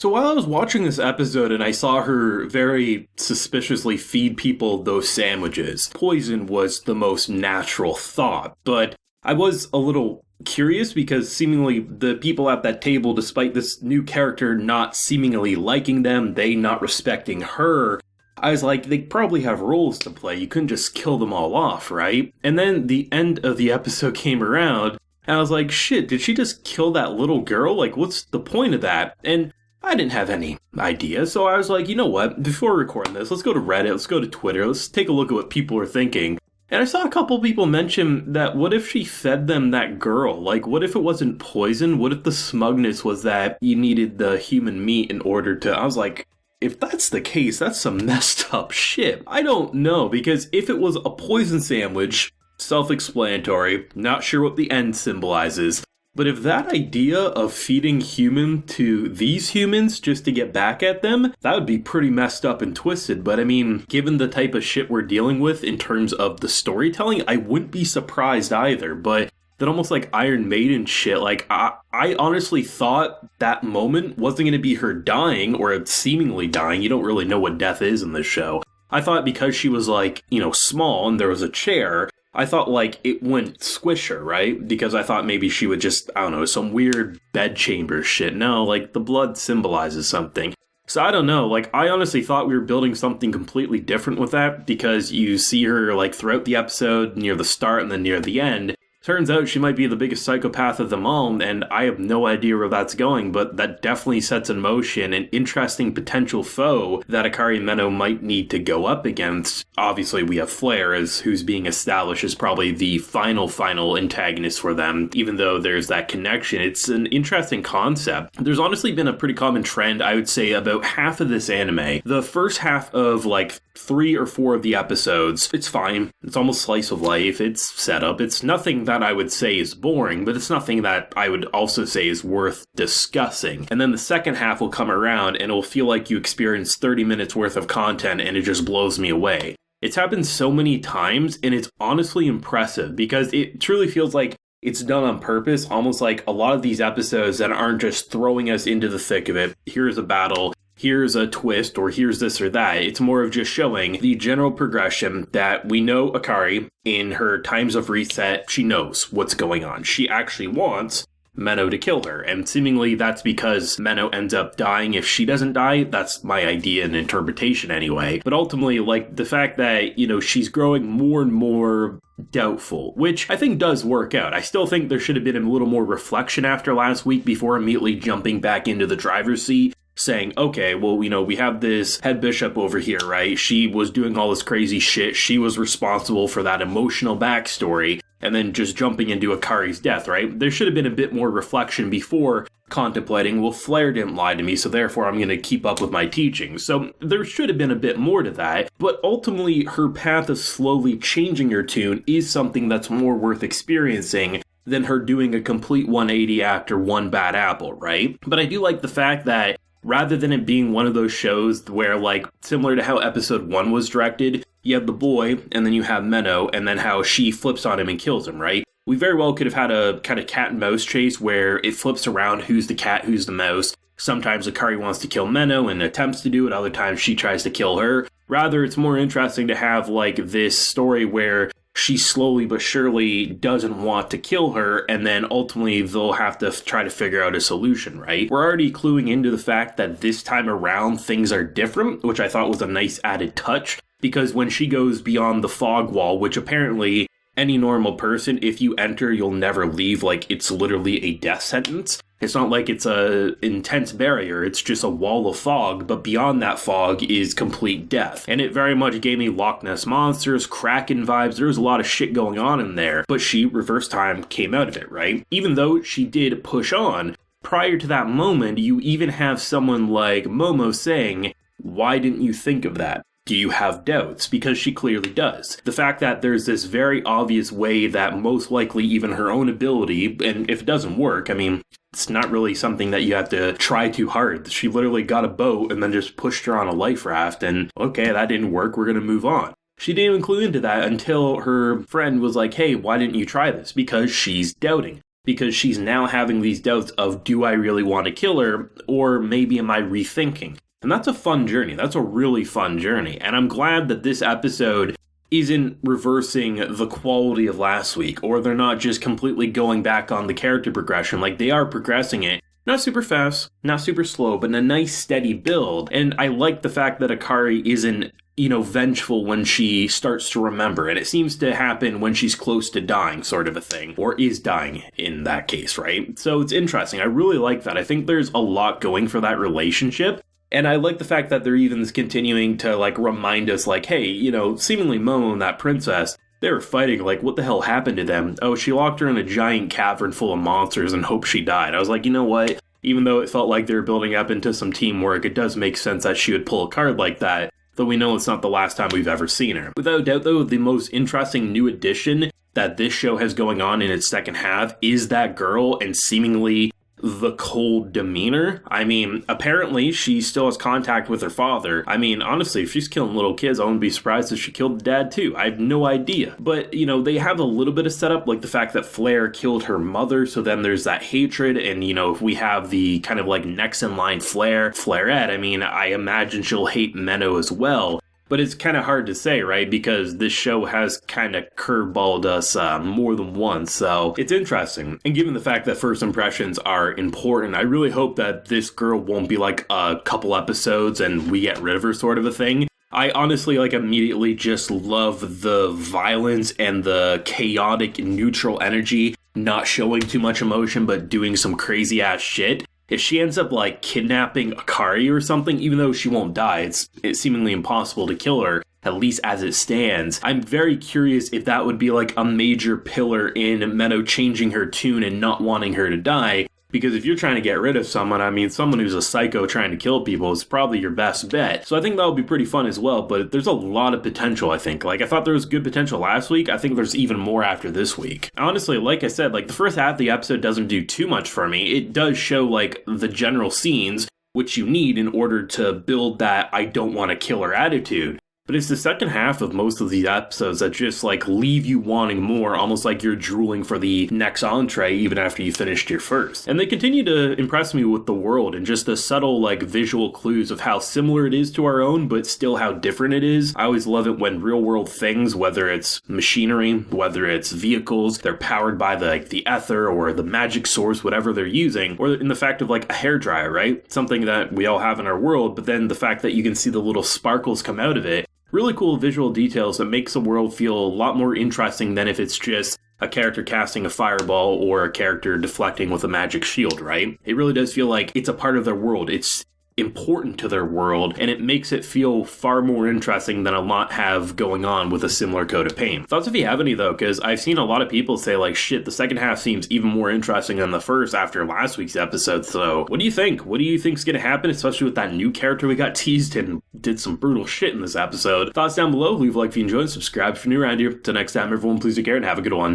So while I was watching this episode and I saw her very suspiciously feed people those sandwiches, poison was the most natural thought. But I was a little curious because seemingly the people at that table, despite this new character not seemingly liking them, they not respecting her, I was like, they probably have roles to play. You couldn't just kill them all off, right? And then the end of the episode came around and I was like, shit, did she just kill that little girl? Like, what's the point of that? And I didn't have any idea, so I was like, you know what, before recording this, let's go to Reddit, let's go to Twitter, let's take a look at what people are thinking. And I saw a couple people mention that what if she fed them that girl? Like, what if it wasn't poison? What if the smugness was that you needed the human meat in order to... I was like, if that's the case, that's some messed up shit. I don't know, because if it was a poison sandwich, self-explanatory, not sure what the end symbolizes. But if that idea of feeding human to these humans just to get back at them, that would be pretty messed up and twisted. But I mean, given the type of shit we're dealing with in terms of the storytelling, I wouldn't be surprised either. But that almost like Iron Maiden shit, like I honestly thought that moment wasn't going to be her dying or seemingly dying. You don't really know what death is in this show. I thought because she was like, small and there was a chair, I thought, like, it wouldn't squish her, right? Because I thought maybe she would just, I don't know, some weird bedchamber shit. No, like, the blood symbolizes something. So I don't know, like, I honestly thought we were building something completely different with that, because you see her, like, throughout the episode, near the start and then near the end. Turns out she might be the biggest psychopath of them all, and I have no idea where that's going, but that definitely sets in motion an interesting potential foe that Akari and Menno might need to go up against. Obviously, we have Flare as who's being established as probably the final antagonist for them, even though there's that connection. It's an interesting concept. There's honestly been a pretty common trend, I would say, about half of this anime. The first half of, like, 3 or 4 of the episodes, it's fine. It's almost slice of life. It's setup. It's nothing that I would say is boring, but it's nothing that I would also say is worth discussing. And then the second half will come around and it'll feel like you experienced 30 minutes worth of content and it just blows me away. It's happened so many times and it's honestly impressive because it truly feels like it's done on purpose, almost like a lot of these episodes that aren't just throwing us into the thick of it. Here's a battle. Here's a twist, or here's this or that. It's more of just showing the general progression that we know Akari, in her times of reset, she knows what's going on. She actually wants Menno to kill her, and seemingly that's because Menno ends up dying if she doesn't die. That's my idea and interpretation anyway. But ultimately, like, the fact that, she's growing more and more doubtful, which I think does work out. I still think there should have been a little more reflection after last week before immediately jumping back into the driver's seat, saying, okay, well, we have this head bishop over here, right? She was doing all this crazy shit. She was responsible for that emotional backstory, and then just jumping into Akari's death, right? There should have been a bit more reflection before contemplating, well, Flare didn't lie to me, so therefore I'm going to keep up with my teachings. So there should have been a bit more to that, but ultimately her path of slowly changing her tune is something that's more worth experiencing than her doing a complete 180 after one bad apple, right? But I do like the fact that rather than it being one of those shows where, like, similar to how episode 1 was directed, you have the boy, and then you have Menno, and then how she flips on him and kills him, right? We very well could have had a kind of cat and mouse chase where it flips around who's the cat, who's the mouse. Sometimes Akari wants to kill Menno and attempts to do it, other times she tries to kill her. Rather, it's more interesting to have, like, this story where she slowly but surely doesn't want to kill her, and then ultimately they'll have to try to figure out a solution, right? We're already cluing into the fact that this time around things are different, which I thought was a nice added touch, because when she goes beyond the fog wall, which apparently any normal person, if you enter, you'll never leave, like, it's literally a death sentence. It's not like it's a intense barrier, it's just a wall of fog, but beyond that fog is complete death. And it very much gave me Loch Ness Monsters, Kraken vibes. There was a lot of shit going on in there, but she, reverse time, came out of it, right? Even though she did push on, prior to that moment, you even have someone like Momo saying, why didn't you think of that? Do you have doubts? Because she clearly does. The fact that there's this very obvious way that most likely even her own ability, and if it doesn't work, I mean, it's not really something that you have to try too hard. She literally got a boat and then just pushed her on a life raft and, okay, that didn't work, we're gonna move on. She didn't even clue into that until her friend was like, hey, why didn't you try this? Because she's doubting. because she's now having these doubts of, do I really want to kill her, or maybe am I rethinking? And that's a fun journey. That's a really fun journey. And I'm glad that this episode isn't reversing the quality of last week, or they're not just completely going back on the character progression. Like, they are progressing it. Not super fast, not super slow, but in a nice steady build. And I like the fact that Akari isn't, vengeful when she starts to remember. And it seems to happen when she's close to dying, sort of a thing. Or is dying in that case, right? So it's interesting. I really like that. I think there's a lot going for that relationship. And I like the fact that they're even continuing to, remind us, hey, seemingly Momo and that princess, they were fighting, what the hell happened to them? Oh, she locked her in a giant cavern full of monsters and hoped she died. I was like, you know what? Even though it felt like they were building up into some teamwork, it does make sense that she would pull a card like that, though we know it's not the last time we've ever seen her. Without doubt, though, the most interesting new addition that this show has going on in its second half is that girl and seemingly the cold demeanor. I mean, apparently she still has contact with her father. I mean, honestly, if she's killing little kids, I wouldn't be surprised if she killed the dad too. I have no idea. But, they have a little bit of setup, like the fact that Flair killed her mother, so then there's that hatred, and, if we have the kind of next in line Flairette, I mean, I imagine she'll hate Menno as well. But it's kind of hard to say, right? Because this show has kind of curveballed us more than once. So it's interesting. And given the fact that first impressions are important, I really hope that this girl won't be a couple episodes and we get rid of her sort of a thing. I honestly immediately just love the violence and the chaotic neutral energy, not showing too much emotion, but doing some crazy ass shit. If she ends up kidnapping Akari or something, even though she won't die, it's seemingly impossible to kill her, at least as it stands. I'm very curious if that would be a major pillar in Menno changing her tune and not wanting her to die. Because if you're trying to get rid of someone, I mean, someone who's a psycho trying to kill people is probably your best bet. So I think that would be pretty fun as well, but there's a lot of potential, I think. I thought there was good potential last week. I think there's even more after this week. Honestly, like I said, the first half of the episode doesn't do too much for me. It does show, the general scenes, which you need in order to build that I don't want to kill her attitude. But it's the second half of most of these episodes that just leave you wanting more, almost like you're drooling for the next entree even after you finished your first. And they continue to impress me with the world and just the subtle visual clues of how similar it is to our own, but still how different it is. I always love it when real world things, whether it's machinery, whether it's vehicles, they're powered by the ether or the magic source, whatever they're using, or in the fact of a hairdryer, right? Something that we all have in our world, but then the fact that you can see the little sparkles come out of it. Really cool visual details that makes the world feel a lot more interesting than if it's just a character casting a fireball or a character deflecting with a magic shield, right? It really does feel like it's a part of their world. It's important to their world, and it makes it feel far more interesting than a lot have going on with a similar coat of paint. Thoughts if you have any though, because I've seen a lot of people say shit, the second half seems even more interesting than the first after last week's episode. So what do you think? What do you think's gonna happen, especially with that new character we got teased and did some brutal shit in this episode? Thoughts down below, leave a like if you enjoyed, subscribe if you're new around here. Till next time, everyone, please take care and have a good one.